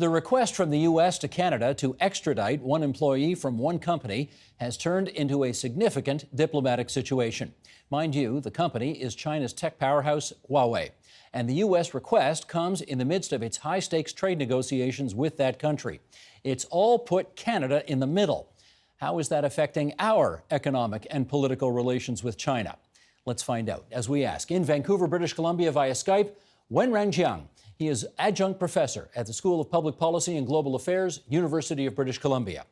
The request from the U.S. to Canada to extradite one employee from one company has turned into a significant diplomatic situation. Mind you, the company is China's tech powerhouse, Huawei. And the U.S. request comes in the midst of its high-stakes trade negotiations with that country. It's all put Canada in the middle. How is that affecting our economic and political relations with China? Let's find out as we ask. In Vancouver, British Columbia, via Skype, Wen Ranjiang. He is adjunct professor at the School of Public Policy and Global Affairs, University of British Columbia.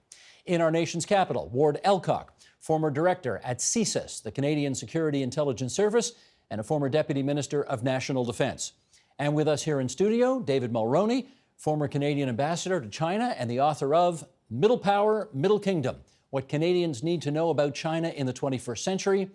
In our nation's capital, Ward Elcock, former director at CSIS, the Canadian Security Intelligence Service, and a former deputy minister of national defense. And with us here in studio, David Mulroney, former Canadian ambassador to China and the author of Middle Power, Middle Kingdom: What Canadians Need to Know About China in the 21st Century,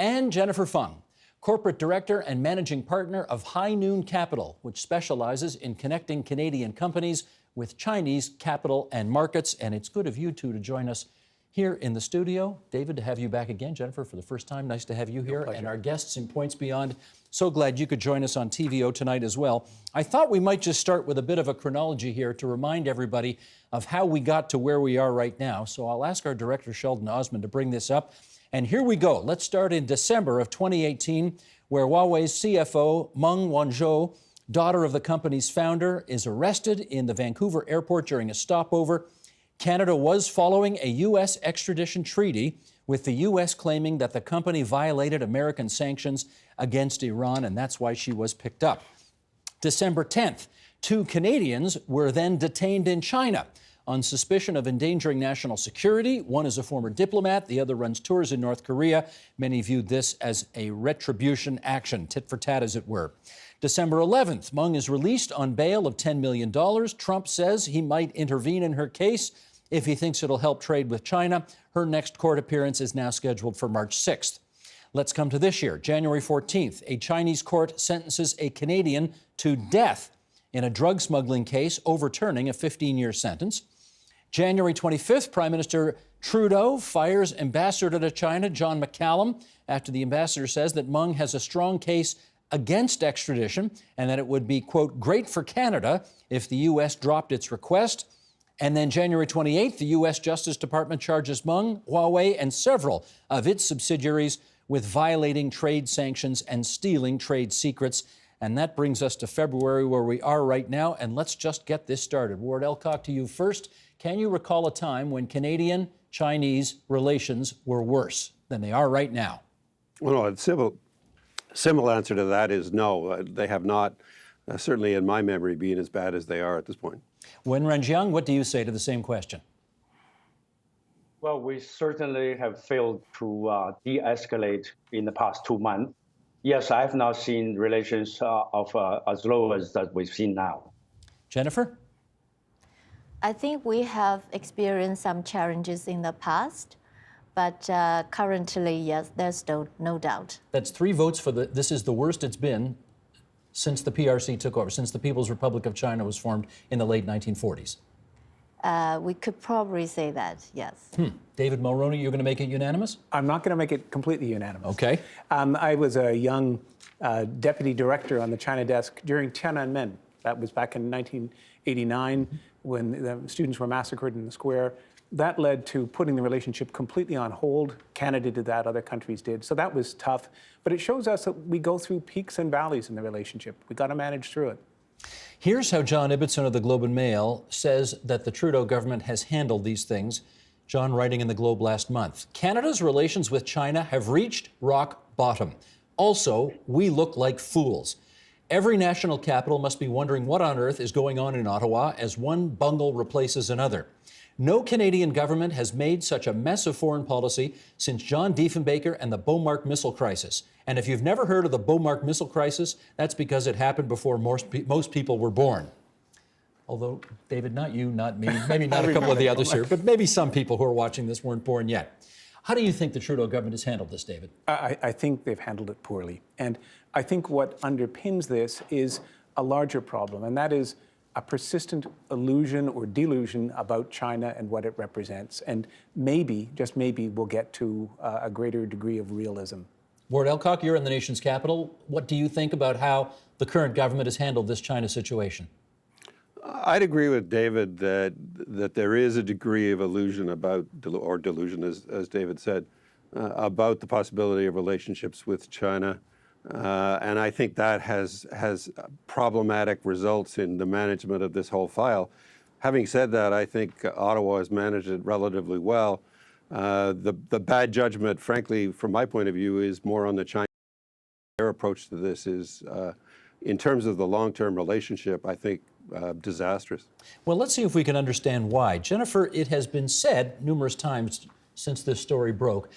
and Jennifer Fung, corporate director and managing partner of High Noon Capital, which specializes in connecting Canadian companies with Chinese capital and markets. And it's good of you two to join us here in the studio. David, to have you back again. Jennifer, for the first time, nice to have you here. And our guests in Points Beyond, so glad you could join us on TVO tonight as well. I thought we might just start with a bit of a chronology here to remind everybody of how we got to where we are right now. So I'll ask our director, Sheldon Osmond, to bring this up. And here we go. Let's start in December of 2018, where Huawei's CFO Meng Wanzhou, daughter of the company's founder, is arrested in the Vancouver airport during a stopover. Canada was following a U.S. extradition treaty, with the U.S. claiming that the company violated American sanctions against Iran, and that's why she was picked up. December 10th, 2 Canadians were then detained in China on suspicion of endangering national security. One is a former diplomat, the other runs tours in North Korea. Many viewed this as a retribution action, tit for tat as it were. December 11th, Meng is released on bail of $10 million. Trump says he might intervene in her case if he thinks it'll help trade with China. Her next court appearance is now scheduled for March 6th. Let's come to this year. January 14th, a Chinese court sentences a Canadian to death in a drug smuggling case, overturning a 15-year sentence. January 25th, Prime Minister Trudeau fires Ambassador to China John McCallum after the ambassador says that Meng has a strong case against extradition and that it would be, quote, great for Canada if the U.S. dropped its request. And then January 28th, the U.S. Justice Department charges Meng, Huawei, and several of its subsidiaries with violating trade sanctions and stealing trade secrets. And that brings us to February, where we are right now. And let's just get this started. Ward Elcock, to you first. Can you recall a time when Canadian-Chinese relations were worse than they are right now? Well, no, the simple answer to that is no. They have not, certainly in my memory, been as bad as they are at this point. Wen Ranjiang, what do you say to the same question? Well, we certainly have failed to de-escalate in the past 2 months. Yes, I have not seen relations of as low as that we've seen now. Jennifer? I think we have experienced some challenges in the past, but currently, yes, there's no doubt. That's 3 votes for this is the worst it's been since the PRC took over, since the People's Republic of China was formed in the late 1940s. We could probably say that, yes. David Mulroney, you're going to make it unanimous? I'm not going to make it completely unanimous. Okay. I was a young deputy director on the China desk during Tiananmen. That was back in 1989 when the students were massacred in the square. That led to putting the relationship completely on hold. Canada did that, other countries did. So that was tough. But it shows us that we go through peaks and valleys in the relationship. We got to manage through it. Here's how John Ibbotson of the Globe and Mail says that the Trudeau government has handled these things. John writing in the Globe last month. Canada's relations with China have reached rock bottom. Also, we look like fools. Every national capital must be wondering what on earth is going on in Ottawa as one bungle replaces another. No Canadian government has made such a mess of foreign policy since John Diefenbaker and the Beaumark missile crisis. And if you've never heard of the Beaumark missile crisis, that's because it happened before most people were born. Although, David, not you, not me, maybe not a couple of the others here, but maybe some people who are watching this weren't born yet. How do you think the Trudeau government has handled this, David? I think they've handled it poorly. And I think what underpins this is a larger problem, and that is a persistent illusion or delusion about China and what it represents. And maybe, just maybe, we'll get to a greater degree of realism. Ward Elcock, you're in the nation's capital. What do you think about how the current government has handled this China situation? I'd agree with David that there is a degree of illusion about, or delusion, as David said, about the possibility of relationships with China. And I think that has problematic results in the management of this whole file. Having said that, I think Ottawa has managed it relatively well. The bad judgment, frankly, from my point of view, is more on the Chinese. Their approach to this is, in terms of the long-term relationship, I think disastrous. Well, let's see if we can understand why. Jennifer, it has been said numerous times since this story broke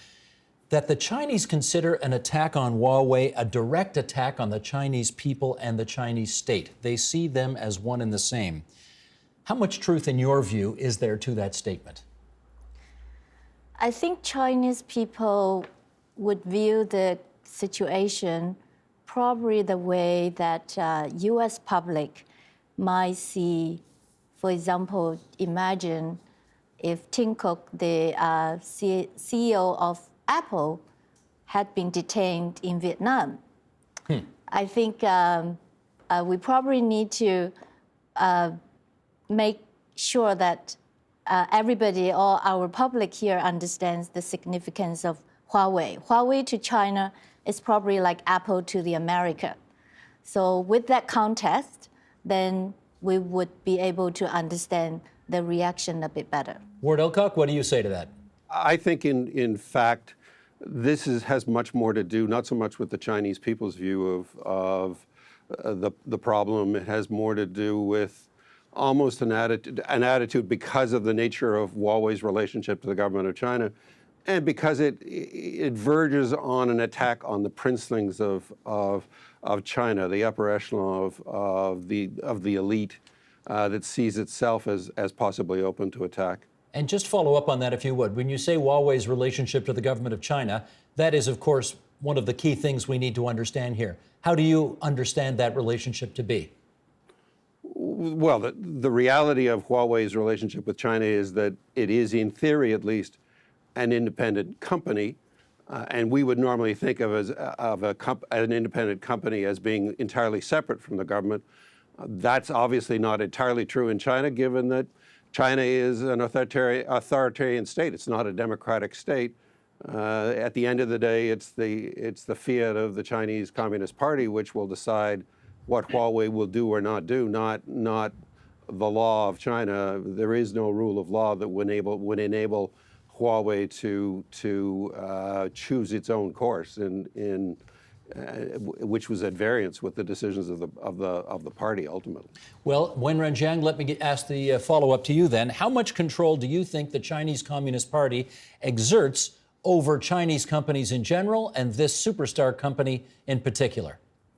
that the Chinese consider an attack on Huawei a direct attack on the Chinese people and the Chinese state. They see them as one and the same. How much truth, in your view, is there to that statement? I think Chinese people would view the situation probably the way that U.S. public might see. For example, imagine if Tim Cook, the CEO of Apple, had been detained in Vietnam. I think we probably need to make sure that everybody, or our public here, understands the significance of Huawei. Huawei to China is probably like Apple to the America. So with that context, then we would be able to understand the reaction a bit better. Ward Elcock, what do you say to that? I think, in fact, this has much more to do, not so much with the Chinese people's view of the problem. It has more to do with almost an attitude because of the nature of Huawei's relationship to the government of China, and because it verges on an attack on the princelings of China, the upper echelon of the elite that sees itself as possibly open to attack. And just follow up on that, if you would. When you say Huawei's relationship to the government of China, that is, of course, one of the key things we need to understand here. How do you understand that relationship to be? Well, the reality of Huawei's relationship with China is that it is, in theory at least, an independent company. And we would normally think of an independent company as being entirely separate from the government. That's obviously not entirely true in China, given that China is an authoritarian state. It's not a democratic state. At the end of the day, it's the fiat of the Chinese Communist Party which will decide what Huawei will do or not do, not the law of China. There is no rule of law that would enable Huawei to choose its own course, which was at variance with the decisions of the party ultimately. Well, Wen Renjiang, let me ask the follow-up to you then. How much control do you think the Chinese Communist Party exerts over Chinese companies in general and this superstar company in particular?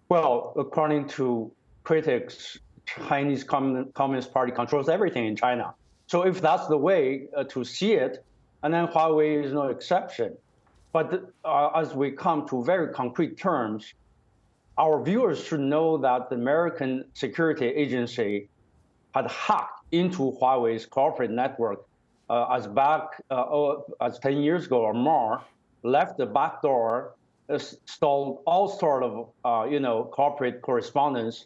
Well, according to critics, Chinese Communist Party controls everything in China. So if that's the way to see it, and then Huawei is no exception. But as we come to very concrete terms, our viewers should know that the American security agency had hacked into Huawei's corporate network as 10 years ago or more, left the back door, stole all sort of corporate correspondence,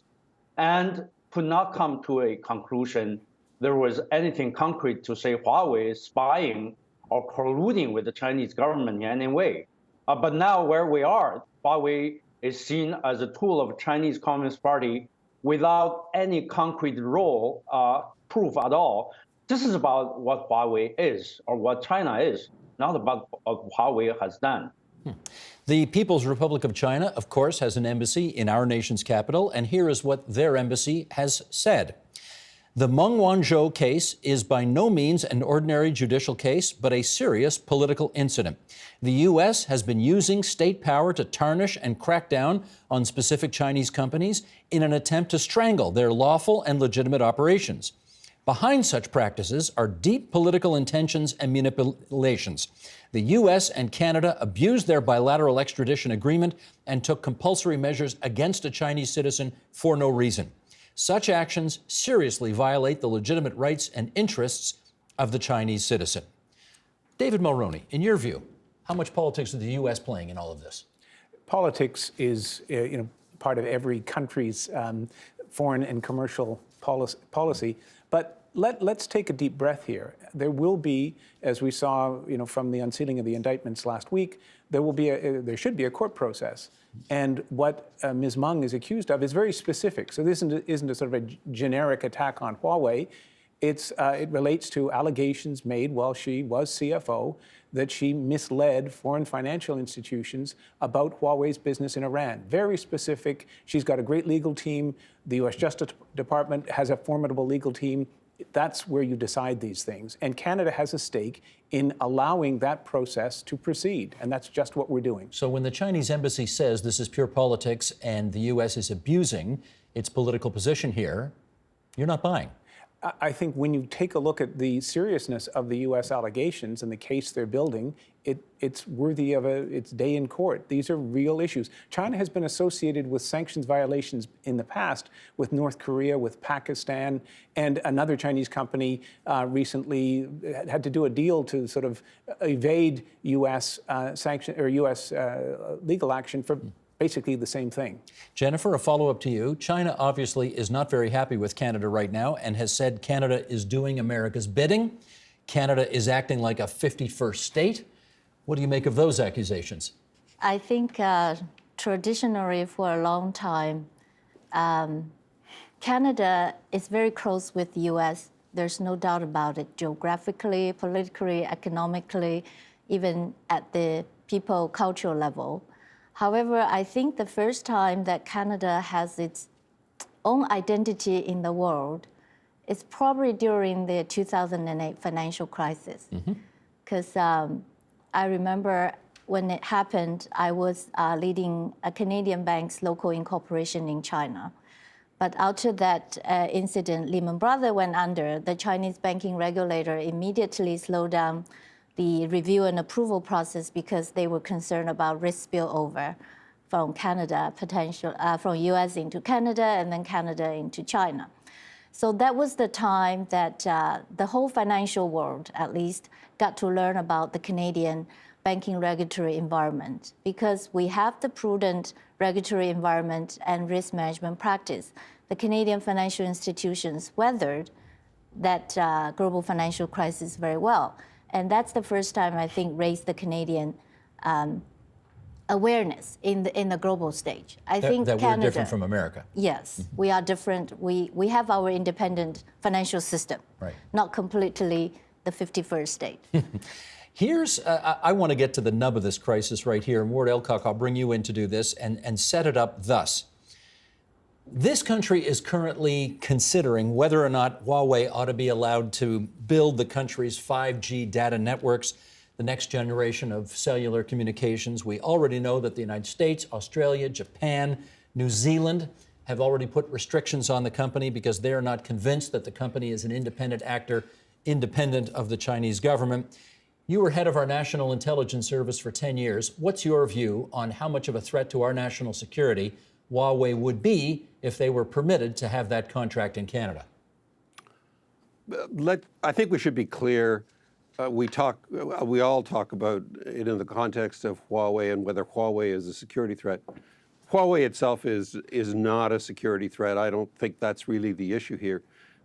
and could not come to a conclusion there was anything concrete to say Huawei is spying or colluding with the Chinese government in any way. But now where we are, Huawei is seen as a tool of the Chinese Communist Party without any concrete role, proof at all. This is about what Huawei is, or what China is, not about what Huawei has done. The People's Republic of China, of course, has an embassy in our nation's capital, and here is what their embassy has said. The Meng Wanzhou case is by no means an ordinary judicial case, but a serious political incident. The U.S. has been using state power to tarnish and crack down on specific Chinese companies in an attempt to strangle their lawful and legitimate operations. Behind such practices are deep political intentions and manipulations. The U.S. and Canada abused their bilateral extradition agreement and took compulsory measures against a Chinese citizen for no reason. Such actions seriously violate the legitimate rights and interests of the Chinese citizen. David Mulroney, in your view, how much politics is the U.S. playing in all of this? Politics is part of every country's foreign and commercial policy. But let's take a deep breath here. There will be, as we saw, from the unsealing of the indictments last week, there should be a court process. And what Ms. Meng is accused of is very specific. So this isn't a sort of a generic attack on Huawei. It relates to allegations made while she was CFO that she misled foreign financial institutions about Huawei's business in Iran. Very specific. She's got a great legal team. The U.S. Justice Department has a formidable legal team. That's where you decide these things. And Canada has a stake in allowing that process to proceed. And that's just what we're doing. So when the Chinese embassy says this is pure politics and the U.S. is abusing its political position here, you're not buying. I think when you take a look at the seriousness of the U.S. allegations and the case they're building, it's worthy of its day in court. These are real issues. China has been associated with sanctions violations in the past with North Korea, with Pakistan, and another Chinese company recently had to do a deal to sort of evade U.S. sanction or U.S. legal action for basically the same thing. Jennifer, a follow-up to you. China obviously is not very happy with Canada right now and has said Canada is doing America's bidding. Canada is acting like a 51st state. What do you make of those accusations? I think traditionally for a long time, Canada is very close with the U.S. There's no doubt about it, geographically, politically, economically, even at the people cultural level. However, I think the first time that Canada has its own identity in the world is probably during the 2008 financial crisis. Because I remember when it happened, I was leading a Canadian bank's local incorporation in China. But after that incident, Lehman Brothers went under, the Chinese banking regulator immediately slowed down the review and approval process because they were concerned about risk spillover from Canada, from US into Canada and then Canada into China. So that was the time that the whole financial world, at least, got to learn about the Canadian banking regulatory environment because we have the prudent regulatory environment and risk management practice. The Canadian financial institutions weathered that global financial crisis very well. And that's the first time, I think, raised the Canadian awareness in the global stage. I think that Canada, we're different from America. Yes, we are different. We have our independent financial system, right. Not completely the 51st state. Here's, I want to get to the nub of this crisis right here. And Ward Elcock, I'll bring you in to do this and set it up thus. This country is currently considering whether or not Huawei ought to be allowed to build the country's 5G data networks, the next generation of cellular communications. We already know that the United States, Australia, Japan, New Zealand have already put restrictions on the company because they are not convinced that the company is an independent actor, independent of the Chinese government. You were head of our National Intelligence Service for 10 years. What's your view on how much of a threat to our national security Huawei would be if they were permitted to have that contract in Canada? I think we should be clear. We all talk about it in the context of Huawei and whether Huawei is a security threat. Huawei itself is not a security threat. I don't think that's really the issue here.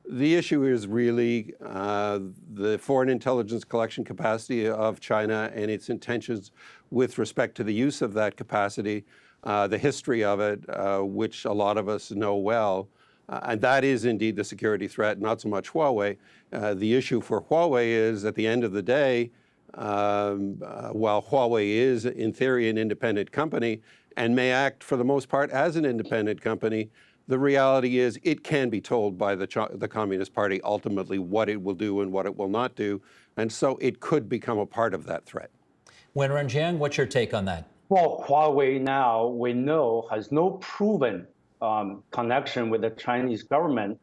The issue is really the foreign intelligence collection capacity of China and its intentions with respect to the use of that capacity, the history of it, which a lot of us know well. And that is indeed the security threat, not so much Huawei. The issue for Huawei is, at the end of the day, while Huawei is, in theory, an independent company and may act, for the most part, as an independent company, the reality is it can be told by the Communist Party ultimately what it will do and what it will not do. And so it could become a part of that threat. Wen Renjiang, what's your take on that? Well, Huawei now, we know, has no proven connection with the Chinese government.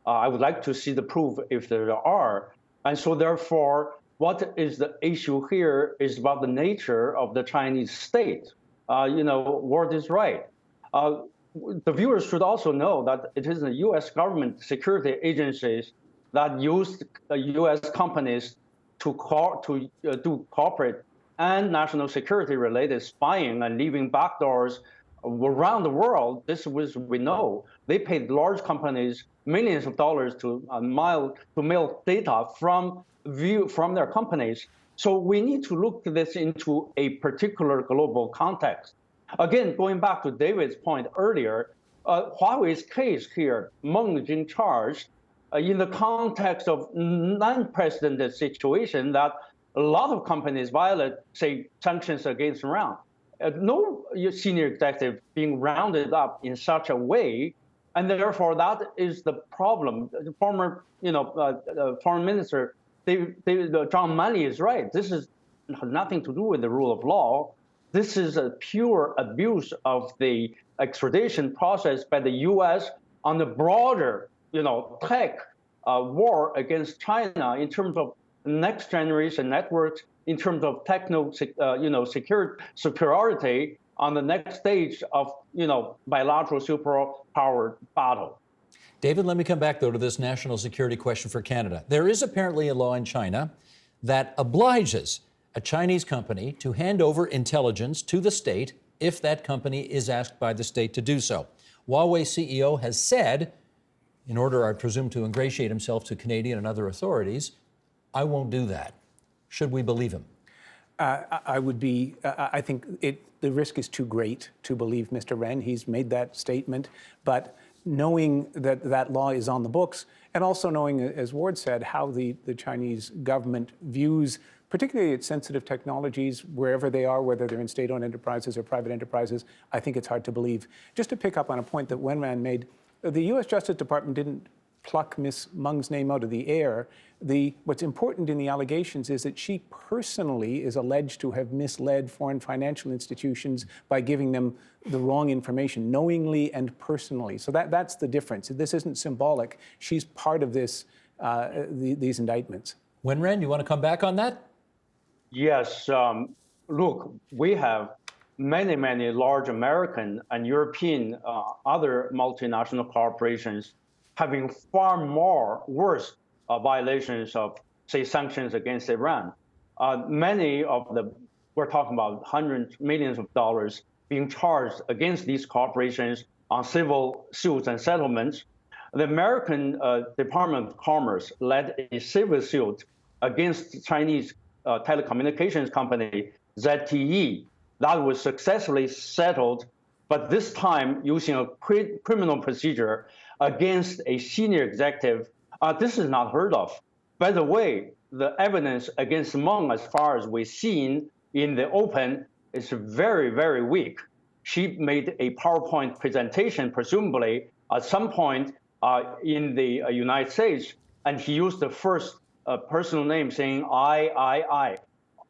I would like to see the proof if there are. And so therefore, what is the issue here is about the nature of the Chinese state. Ward is right. The viewers should also know that it is the U.S. government security agencies that used U.S. companies to do corporate and national security related spying and leaving backdoors around the world, this was, we know, they paid large companies millions of dollars to mail data from their companies. So we need to look at this into a particular global context. Again, going back to David's point earlier, Huawei's case here, Meng is in charge in the context of unprecedented situation that a lot of companies violate, say, sanctions against Iran. No senior executive being rounded up in such a way, and therefore that is the problem. The former, Foreign Minister John Manley is right. This has nothing to do with the rule of law. This is a pure abuse of the extradition process by the U.S. on the broader, tech war against China in terms of next generation networks, in terms of superiority on the next stage of, bilateral superpower battle. David, let me come back, though, to this national security question for Canada. There is apparently a law in China that obliges a Chinese company to hand over intelligence to the state if that company is asked by the state to do so. Huawei CEO has said, in order, I presume, to ingratiate himself to Canadian and other authorities, I won't do that. Should we believe him? I think the risk is too great to believe Mr. Ren. He's made that statement, but knowing that that law is on the books, and also knowing, as Ward said, how the Chinese government views particularly its sensitive technologies, wherever they are, whether they're in state-owned enterprises or private enterprises, I think it's hard to believe. Just to pick up on a point that Wenran made, the U.S. Justice Department didn't pluck Ms. Meng's name out of the air. What's important in the allegations is that she personally is alleged to have misled foreign financial institutions by giving them the wrong information, knowingly and personally. So that's the difference. This isn't symbolic. She's part of this, these indictments. Wenran, you want to come back on that? Yes. Look, we have many, many large American and European other multinational corporations having far more worse violations of, say, sanctions against Iran. Many of them, we're talking about hundreds, millions of dollars being charged against these corporations on civil suits and settlements. The American Department of Commerce led a civil suit against the Chinese telecommunications company, ZTE. That was successfully settled, but this time using a criminal procedure against a senior executive. This is not heard of. By the way, the evidence against Meng, as far as we've seen in the open, is very, very weak. She made a PowerPoint presentation, presumably at some point in the United States, and he used the first personal name saying, I.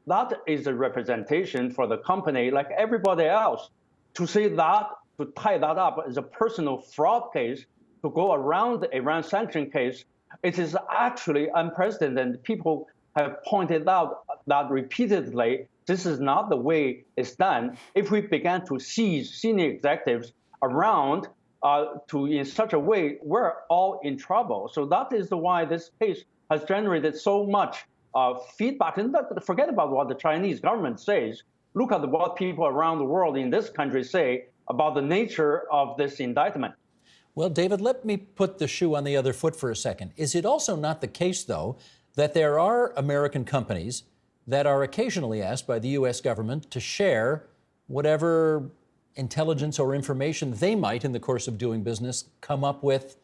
That is a representation for the company, like everybody else. To say that, to tie that up as a personal fraud case, to go around the Iran sanction case, it is actually unprecedented. People have pointed out that repeatedly, this is not the way it's done. If we began to seize senior executives around in such a way, we're all in trouble. So that is why this case has generated so much feedback. And forget about what the Chinese government says. Look at what people around the world in this country say about the nature of this indictment. Well, David, let me put the shoe on the other foot for a second. Is it also not the case, though, that there are American companies that are occasionally asked by the U.S. government to share whatever intelligence or information they might, in the course of doing business, come up with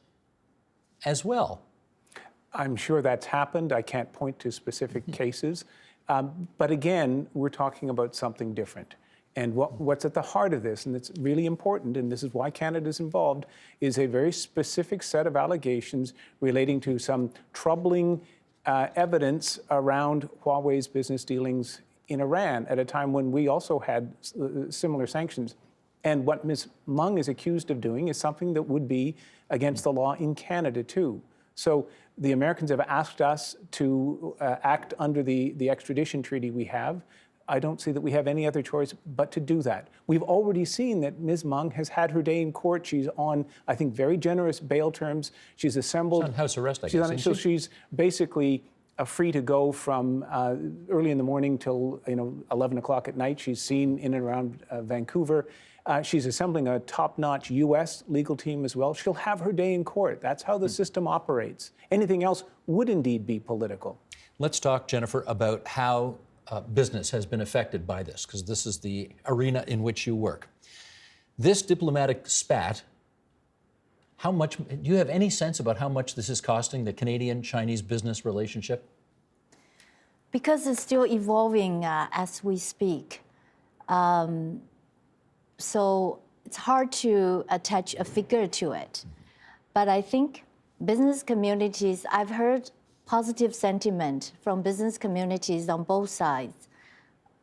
as well? I'm sure that's happened. I can't point to specific cases. But again, we're talking about something different. And what's at the heart of this, and it's really important, and this is why Canada's involved, is a very specific set of allegations relating to some troubling evidence around Huawei's business dealings in Iran at a time when we also had similar sanctions. And what Ms. Meng is accused of doing is something that would be against the law in Canada, too. So the Americans have asked us to act under the extradition treaty we have. I don't see that we have any other choice but to do that. We've already seen that Ms. Meng has had her day in court. She's on, I think, very generous bail terms. She's assembled. She's on house arrest, I guess. So she's basically free to go from early in the morning till 11 o'clock at night. She's seen in and around Vancouver. She's assembling a top-notch U.S. legal team as well. She'll have her day in court. That's how the system operates. Anything else would indeed be political. Let's talk, Jennifer, about how business has been affected by this, because this is the arena in which you work. This diplomatic spat, how much, do you have any sense about how much this is costing the Canadian-Chinese business relationship? Because it's still evolving as we speak. So it's hard to attach a figure to it. But I think business communities, I've heard positive sentiment from business communities on both sides,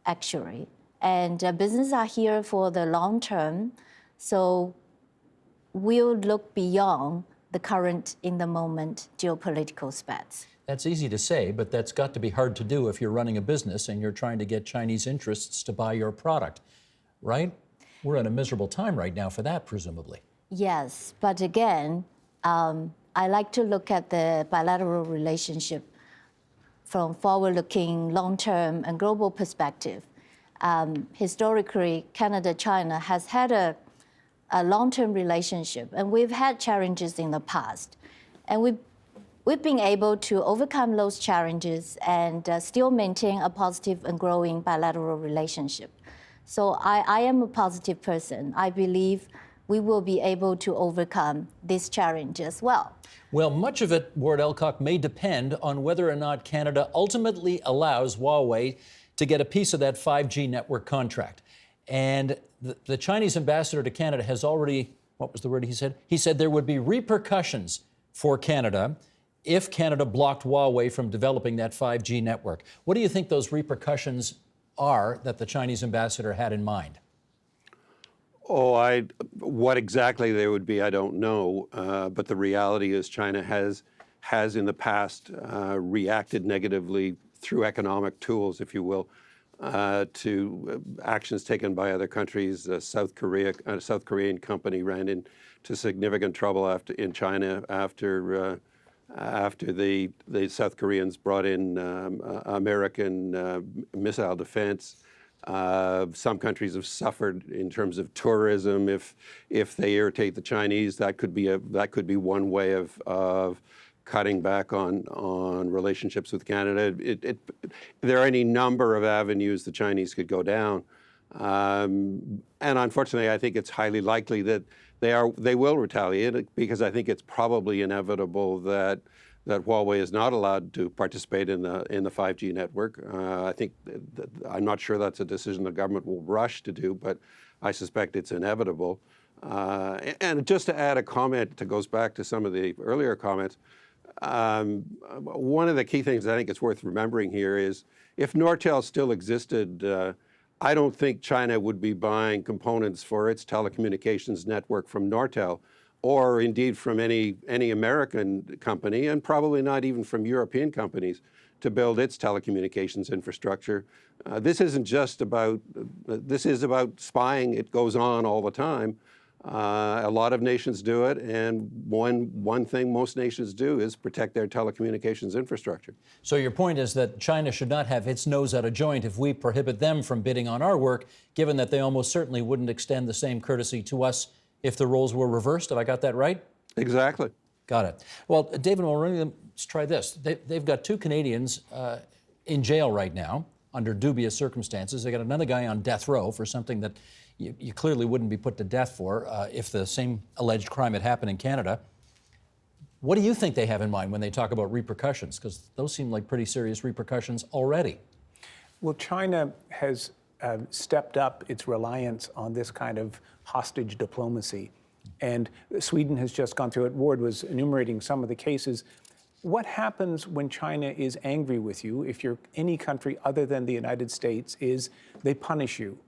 actually. And business are here for the long term, so we'll look beyond the current, in the moment, geopolitical spats. That's easy to say, but that's got to be hard to do if you're running a business and you're trying to get Chinese interests to buy your product, right? We're in a miserable time right now for that, presumably. Yes, but again, I like to look at the bilateral relationship from forward-looking, long-term, and global perspective. Historically, Canada-China has had a long-term relationship, and we've had challenges in the past. And we've been able to overcome those challenges and still maintain a positive and growing bilateral relationship. So I am a positive person. I believe we will be able to overcome this challenge as well. Well, much of it, Ward Elcock, may depend on whether or not Canada ultimately allows Huawei to get a piece of that 5G network contract. And the Chinese ambassador to Canada has already, what was the word he said? He said there would be repercussions for Canada if Canada blocked Huawei from developing that 5G network. What do you think those repercussions are that the Chinese ambassador had in mind? Oh, what exactly they would be, I don't know. But the reality is China has in the past reacted negatively through economic tools, if you will, to actions taken by other countries. A South Korean company ran into significant trouble in China after the South Koreans brought in American missile defense. Some countries have suffered in terms of tourism. If they irritate the Chinese, that could be one way of cutting back on relationships with Canada. There are any number of avenues the Chinese could go down, and unfortunately, I think it's highly likely that they will retaliate, because I think it's probably inevitable that Huawei is not allowed to participate in the 5G network. I'm not sure that's a decision the government will rush to do, but I suspect it's inevitable. And just to add a comment that goes back to some of the earlier comments, one of the key things I think it's worth remembering here is if Nortel still existed, I don't think China would be buying components for its telecommunications network from Nortel, or indeed from any American company, and probably not even from European companies, to build its telecommunications infrastructure. This isn't just about, this is about spying. It goes on all the time. A lot of nations do it, and one thing most nations do is protect their telecommunications infrastructure. So your point is that China should not have its nose out of joint if we prohibit them from bidding on our work, given that they almost certainly wouldn't extend the same courtesy to us if the roles were reversed. Have I got that right? Exactly. Got it. Well, David Mulroney, let's try this. They've got two Canadians in jail right now under dubious circumstances. They got another guy on death row for something that you clearly wouldn't be put to death for if the same alleged crime had happened in Canada. What do you think they have in mind when they talk about repercussions? Because those seem like pretty serious repercussions already. Well, China has stepped up its reliance on this kind of hostage diplomacy. And Sweden has just gone through it. Ward was enumerating some of the cases. What happens when China is angry with you, if you're any country other than the United States, is they punish you.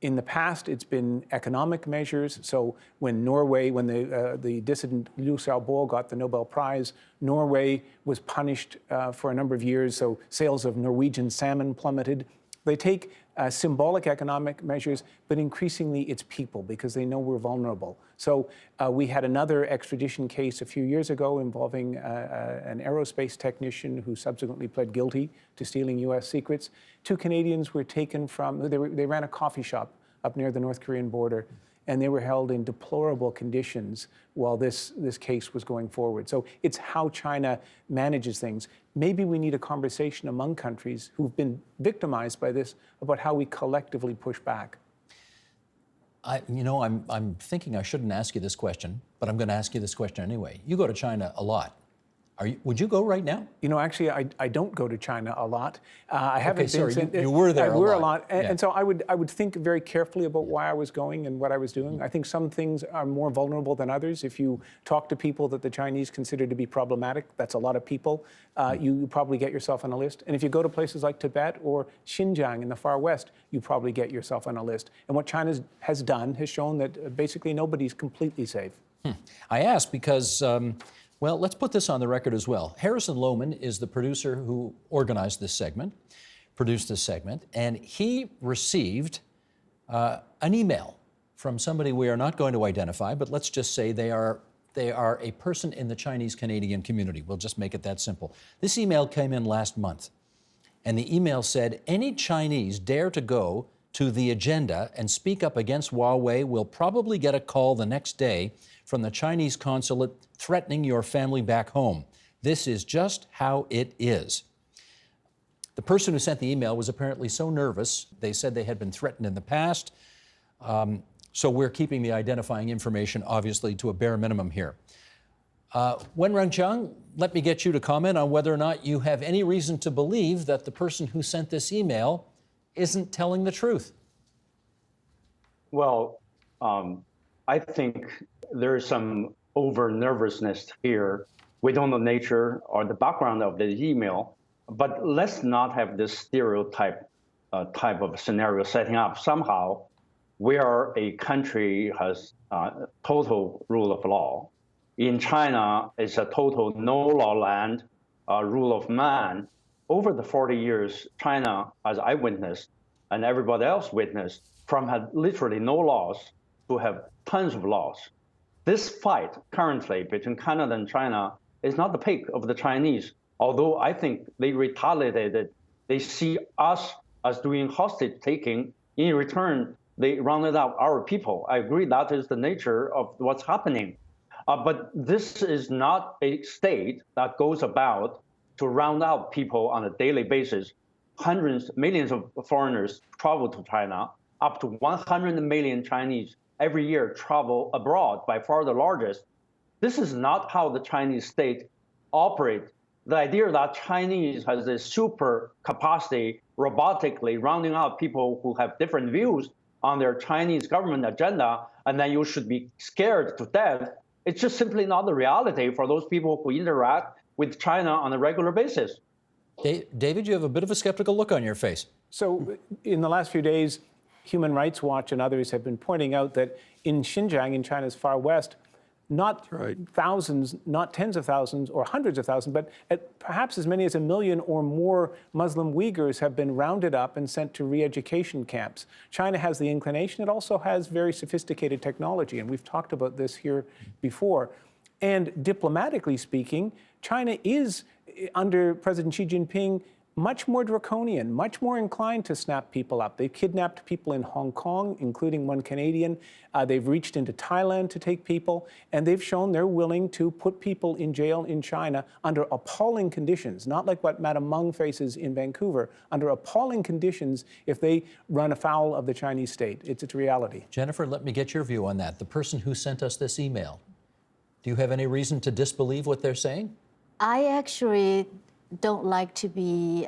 In the past, it's been economic measures. So when the dissident Liu Xiaobo got the Nobel Prize, Norway was punished for a number of years. So sales of Norwegian salmon plummeted. They take symbolic economic measures, but increasingly it's people, because they know we're vulnerable. So we had another extradition case a few years ago involving an aerospace technician who subsequently pled guilty to stealing U.S. secrets. Two Canadians were taken from, they ran a coffee shop up near the North Korean border, and they were held in deplorable conditions while this case was going forward. So it's how China manages things. Maybe we need a conversation among countries who've been victimized by this about how we collectively push back. I'm thinking I shouldn't ask you this question, but I'm going to ask you this question anyway. You go to China a lot. Would you go right now? Actually, I don't go to China a lot. I haven't been. Sorry, you were there a lot. I were a lot, yeah. and so I would think very carefully about why I was going and what I was doing. I think some things are more vulnerable than others. If you talk to people that the Chinese consider to be problematic, that's a lot of people, you probably get yourself on a list. And if you go to places like Tibet or Xinjiang in the far west, you probably get yourself on a list. And what China has done has shown that basically nobody's completely safe. I ask because well, let's put this on the record as well. Harrison Lohman is the producer who organized this segment, produced this segment, and he received an email from somebody we are not going to identify, but let's just say they are a person in the Chinese-Canadian community. We'll just make it that simple. This email came in last month, and the email said, any Chinese dare to go to the agenda and speak up against Huawei will probably get a call the next day from the Chinese consulate threatening your family back home. This is just how it is. The person who sent the email was apparently so nervous, they said they had been threatened in the past, so we're keeping the identifying information, obviously, to a bare minimum here. Wen Rengqiang, let me get you to comment on whether or not you have any reason to believe that the person who sent this email isn't telling the truth. Well, I think there is some over-nervousness here. We don't know the nature or the background of the email, but let's not have this stereotype type of scenario setting up. Somehow, we are a country has total rule of law. In China, it's a total no-law land, rule of man. Over the 40 years, China, as I witnessed, and everybody else witnessed, from had literally no laws to have tons of laws. This fight currently between Canada and China is not the pick of the Chinese, although I think they retaliated. They see us as doing hostage taking. In return, they rounded out our people. I agree that is the nature of what's happening. But this is not a state that goes about to round out people on a daily basis. Hundreds, millions of foreigners travel to China. Up to 100 million Chinese every year travel abroad, by far the largest. This is not how the Chinese state operates. The idea that Chinese has a super capacity robotically rounding out people who have different views on their Chinese government agenda, and then you should be scared to death, it's just simply not the reality for those people who interact with China on a regular basis. David, you have a bit of a skeptical look on your face. So in the last few days, Human Rights Watch and others have been pointing out that in Xinjiang, in China's far west, not thousands, not tens of thousands or hundreds of thousands, but perhaps as many as 1 million or more Muslim Uyghurs have been rounded up and sent to re-education camps. China has the inclination. It also has very sophisticated technology, and we've talked about this here before. And diplomatically speaking, China is, under President Xi Jinping, much more draconian, much more inclined to snap people up. They've kidnapped people in Hong Kong, including one Canadian. They've reached into Thailand to take people, and they've shown they're willing to put people in jail in China under appalling conditions, not like what Madam Meng faces in Vancouver, under appalling conditions if they run afoul of the Chinese state. It's its reality. Jennifer, let me get your view on that. The person who sent us this email, do you have any reason to disbelieve what they're saying? I actually don't like to be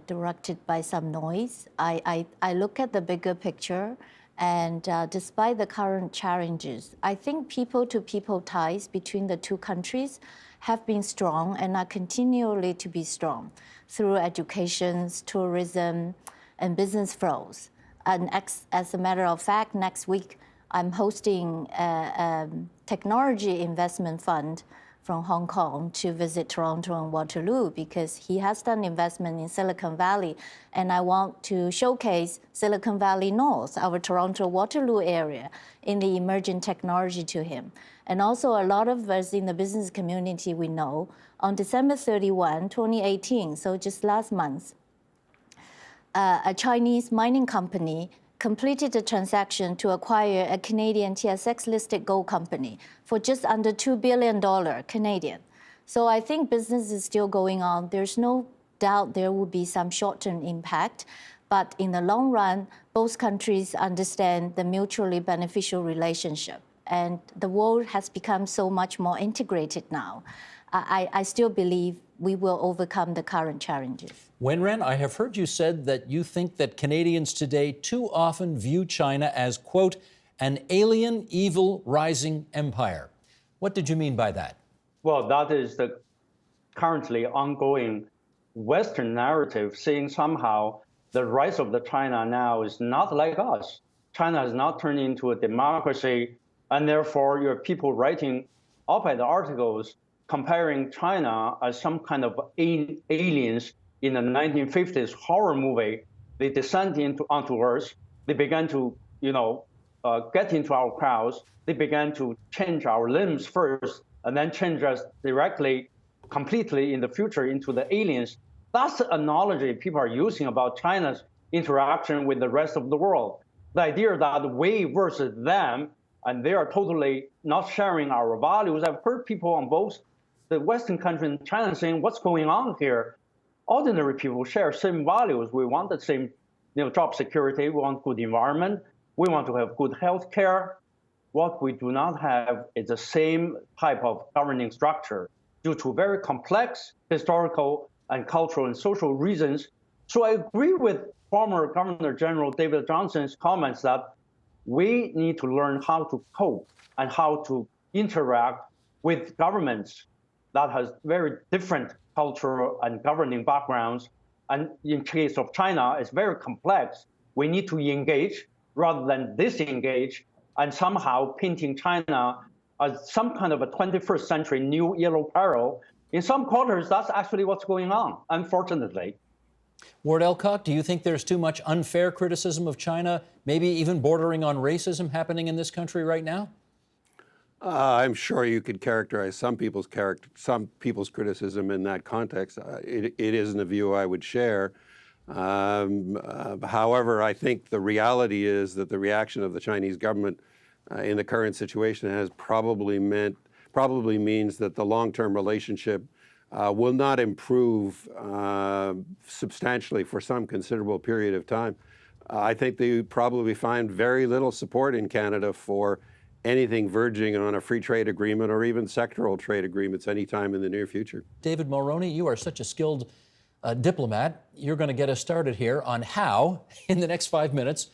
directed by some noise. I look at the bigger picture, and despite the current challenges, I think people-to-people ties between the two countries have been strong and are continually to be strong through education, tourism, and business flows. And as a matter of fact, next week, I'm hosting a technology investment fund from Hong Kong to visit Toronto and Waterloo, because he has done investment in Silicon Valley, and I want to showcase Silicon Valley North, our Toronto Waterloo area, in the emerging technology to him. And also a lot of us in the business community we know, on December 31, 2018, so just last month, a Chinese mining company completed a transaction to acquire a Canadian TSX-listed gold company for just under $2 billion Canadian. So I think business is still going on. There's no doubt there will be some short-term impact, but in the long run, both countries understand the mutually beneficial relationship, and the world has become so much more integrated now. I still believe we will overcome the current challenges. Wenren, I have heard you said that you think that Canadians today too often view China as, quote, an alien, evil, rising empire. What did you mean by that? Well, that is the currently ongoing Western narrative, saying somehow the rise of the China now is not like us. China has not turned into a democracy, and therefore you have people writing op-ed articles comparing China as some kind of aliens in the 1950s horror movie. They descend onto Earth. They began to, get into our crowds. They began to change our limbs first, and then change us directly, completely in the future into the aliens. That's the analogy people are using about China's interaction with the rest of the world. The idea that we versus them, and they are totally not sharing our values. I've heard people on both the Western country and China saying, what's going on here? Ordinary people share same values. We want the same job security. We want good environment. We want to have good health care. What we do not have is the same type of governing structure due to very complex historical and cultural and social reasons. So I agree with former Governor General David Johnson's comments that we need to learn how to cope and how to interact with governments that has very different cultural and governing backgrounds. And in case of China, it's very complex. We need to engage rather than disengage, and somehow painting China as some kind of a 21st century new yellow peril. In some quarters, that's actually what's going on, unfortunately. Ward Elcock, do you think there's too much unfair criticism of China, maybe even bordering on racism happening in this country right now? I'm sure you could characterize some people's criticism in that context. It isn't a view I would share. However, I think the reality is that the reaction of the Chinese government in the current situation has probably means that the long-term relationship will not improve substantially for some considerable period of time. I think they probably find very little support in Canada for anything verging on a free trade agreement or even sectoral trade agreements anytime in the near future. David Mulroney, you are such a skilled diplomat. You're going to get us started here on how, in the next 5 minutes,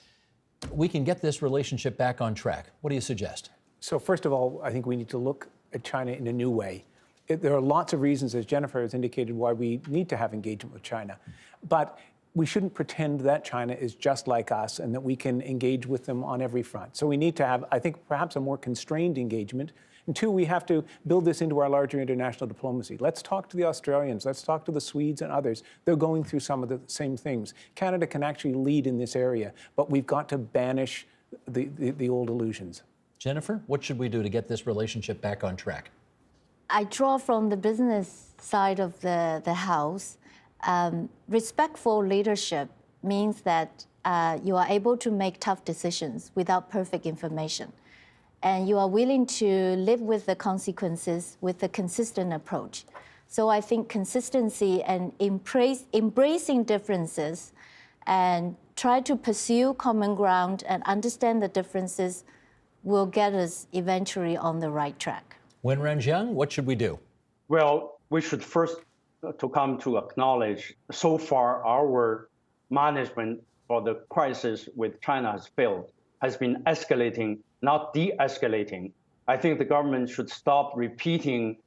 we can get this relationship back on track. What do you suggest? So first of all, I think we need to look at China in a new way. There are lots of reasons, as Jennifer has indicated, why we need to have engagement with China. But we shouldn't pretend that China is just like us and that we can engage with them on every front. So we need to have, I think, perhaps a more constrained engagement. And two, we have to build this into our larger international diplomacy. Let's talk to the Australians. Let's talk to the Swedes and others. They're going through some of the same things. Canada can actually lead in this area, but we've got to banish the old illusions. Jennifer, what should we do to get this relationship back on track? I draw from the business side of the house. Respectful leadership means that you are able to make tough decisions without perfect information. And you are willing to live with the consequences with a consistent approach. So I think consistency and embracing differences and try to pursue common ground and understand the differences will get us eventually on the right track. Wenren Jiang, what should we do? Well, we should first come to acknowledge so far our management for the crisis with China has failed, has been escalating, not de-escalating. I think the government should stop repeating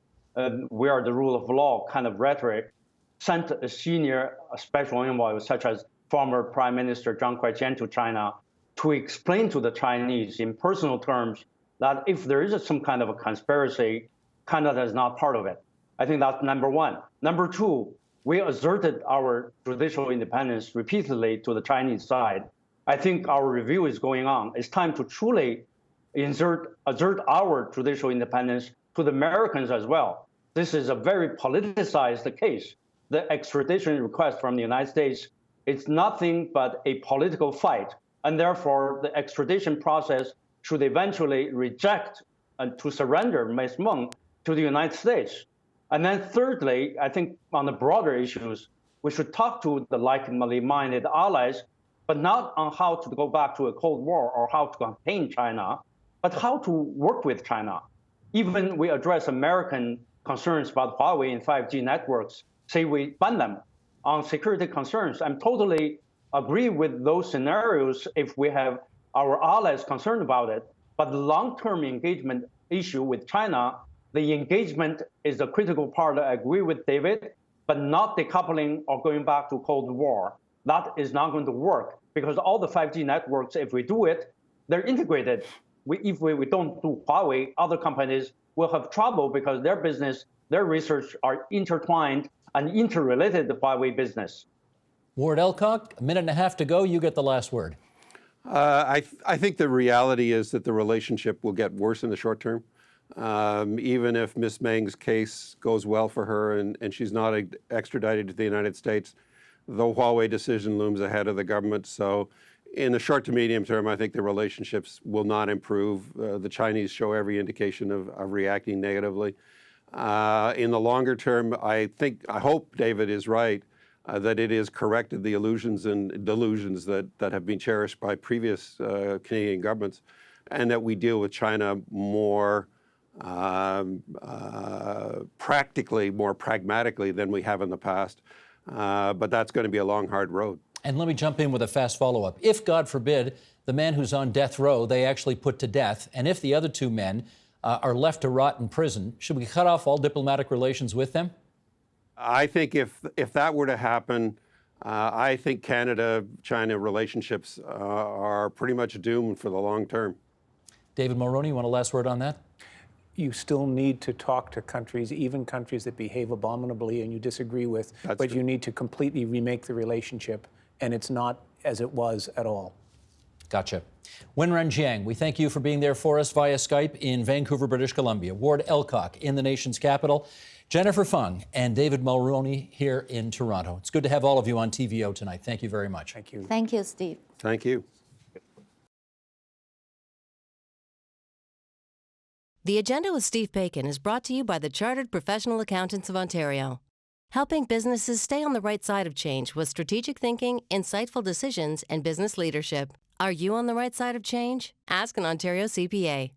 we are the rule of law kind of rhetoric, sent a senior special envoy such as former Prime Minister Zhang Guaijian to China to explain to the Chinese in personal terms that if there is some kind of a conspiracy, Canada is not part of it. I think that's number one. Number two, we asserted our judicial independence repeatedly to the Chinese side. I think our review is going on. It's time to truly assert our judicial independence to the Americans as well. This is a very politicized case. The extradition request from the United States, it's nothing but a political fight and therefore the extradition process should eventually reject and to surrender Ms. Meng to the United States. And then thirdly, I think on the broader issues, we should talk to the like-minded allies, but not on how to go back to a Cold War or how to contain China, but how to work with China. Even we address American concerns about Huawei and 5G networks, say we ban them on security concerns. I'm totally agree with those scenarios if we have our allies concerned about it. But the long-term engagement issue with China, the engagement is a critical part. I agree with David, but not decoupling or going back to Cold War. That is not going to work because all the 5G networks, if we do it, they're integrated. If we don't do Huawei, other companies will have trouble because their business, their research are intertwined and interrelated to Huawei business. Ward Elcock, a minute and a half to go. You get the last word. I think the reality is that the relationship will get worse in the short term. Even if Ms. Meng's case goes well for her and she's not extradited to the United States, the Huawei decision looms ahead of the government. So in the short to medium term, I think the relationships will not improve. The Chinese show every indication of reacting negatively. In the longer term, I hope David is right, that it has corrected the illusions and delusions that have been cherished by previous Canadian governments, and that we deal with China more practically, more pragmatically than we have in the past. But that's going to be a long, hard road. And let me jump in with a fast follow-up. If, God forbid, the man who's on death row, they actually put to death, and if the other two men are left to rot in prison, should we cut off all diplomatic relations with them? I think if that were to happen, I think Canada-China relationships are pretty much doomed for the long term. David Mulroney, you want a last word on that? You still need to talk to countries, even countries that behave abominably and you disagree with, but you need to completely remake the relationship, and it's not as it was at all. Gotcha. Wenren Jiang, we thank you for being there for us via Skype in Vancouver, British Columbia. Ward Elcock in the nation's capital. Jennifer Fung and David Mulroney here in Toronto. It's good to have all of you on TVO tonight. Thank you very much. Thank you. Thank you, Steve. Thank you. The Agenda with Steve Bacon is brought to you by the Chartered Professional Accountants of Ontario, helping businesses stay on the right side of change with strategic thinking, insightful decisions, and business leadership. Are you on the right side of change? Ask an Ontario CPA.